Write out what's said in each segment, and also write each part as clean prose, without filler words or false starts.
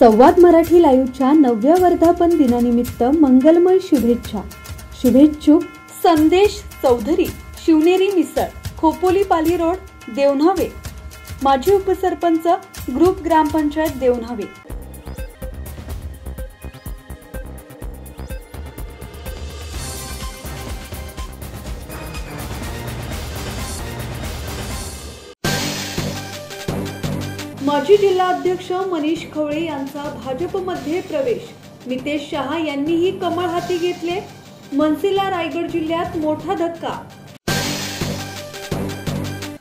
संवाद मराठी लाईव्हच्या 9व्या वर्धापन दिनानिमित्त मंगलमय शुभेच्छा. शुभेच्छुक संदेश चौधरी, शिवनेरी मिसळ, खोपोली पाली रोड, देवनावे. माजी उपसरपंच, ग्रुप ग्रामपंचायत देवनावे. माजी जिल्हाध्यक्ष मनीष खवळे यांचा भाजपमध्ये प्रवेश. मितेश शहा यांनीही कमळ हाती घेतले. मनसेला रायगड जिल्ह्यात मोठा धक्का.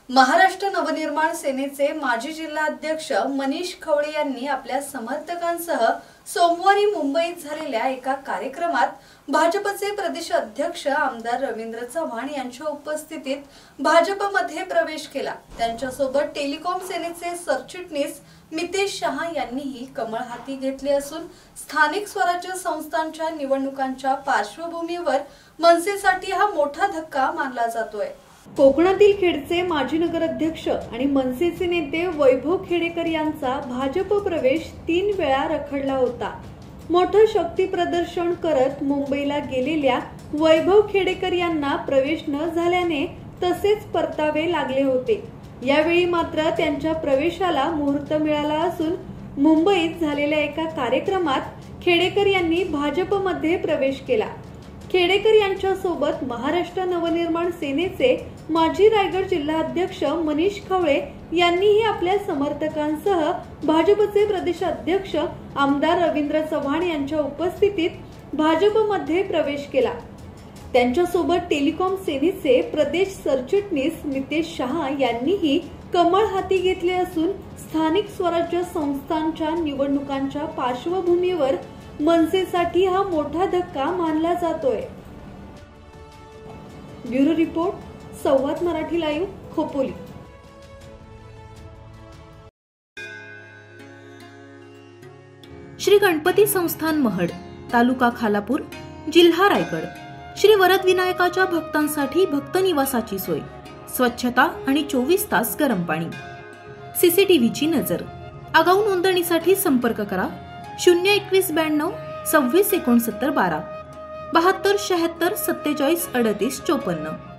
महाराष्ट्र नवनिर्माण सेनेचे माजी जिल्हाध्यक्ष मनीष खवळे यांनी आपल्या समर्थकांसह सोमवारी मुंबईत झालेल्या एका कार्यक्रमात भाजपचे प्रदेश अध्यक्ष आमदार रवींद्र चव्हाण यांच्या उपस्थितीत भाजपमध्ये प्रवेश केला. त्यांच्यासोबत टेलिकॉम सेनेचे सरचिटणीस मितेश शहा यांनीही कमळ हाती घेतले असून स्थानिक स्वराज्य संस्थांच्या निवडणुकांच्या पार्श्वभूमीवर मनसेसाठी हा मोठा धक्का मानला जातोय. कोकणातील खेडचे माजी नगराध्यक्ष आणि मनसेचे नेते वैभव खेडेकर यांचा भाजप प्रवेश 3 वेळा रखडला होता. मोठं शक्ती प्रदर्शन करत मुंबईला गेलेल्या वैभव खेडेकर यांना प्रवेश न झाल्याने तसेच परतावे लागले होते. यावेळी मात्र त्यांच्या प्रवेशाला मुहूर्त मिळाला असून मुंबईत झालेल्या एका कार्यक्रमात खेडेकर यांनी भाजपमध्ये प्रवेश केला. खेडेकर यांच्या सोबत महाराष्ट्र नवनिर्माण सेनेचे माजी रायगड जिल्हाध्यक्ष मनीष खवळे यांनीही आपल्या समर्थकांसह भाजपचे प्रदेश अध्यक्ष आमदार रवींद्र चव्हाण यांच्या उपस्थितीत भाजपमध्ये प्रवेश केला. त्यांच्यासोबत टेलिकॉम सेनेचे प्रदेश सरचिटणीस मितेश शहा यांनीही कमळ हाती घेतले असून स्थानिक स्वराज्य संस्थांच्या निवडणुकांच्या पार्श्वभूमीवर मनसेसाठी हा मोठा धक्का मानला जातोय. ब्युरो रिपोर्ट, संवाद मराठी लाईव्ह, खोपोली. श्री गणपती संस्थान महड, तालुका खालापूर, जिल्हा रायगड. श्री वरद विनायकाच्या भक्तांसाठी भक्त निवासाची सोय, स्वच्छता आणि 24 तास गरम पाणी. सीसीटीव्हीची नजर. आगाऊ नोंदणीसाठी संपर्क करा 02192 26 69 12 72 76 47 38 54.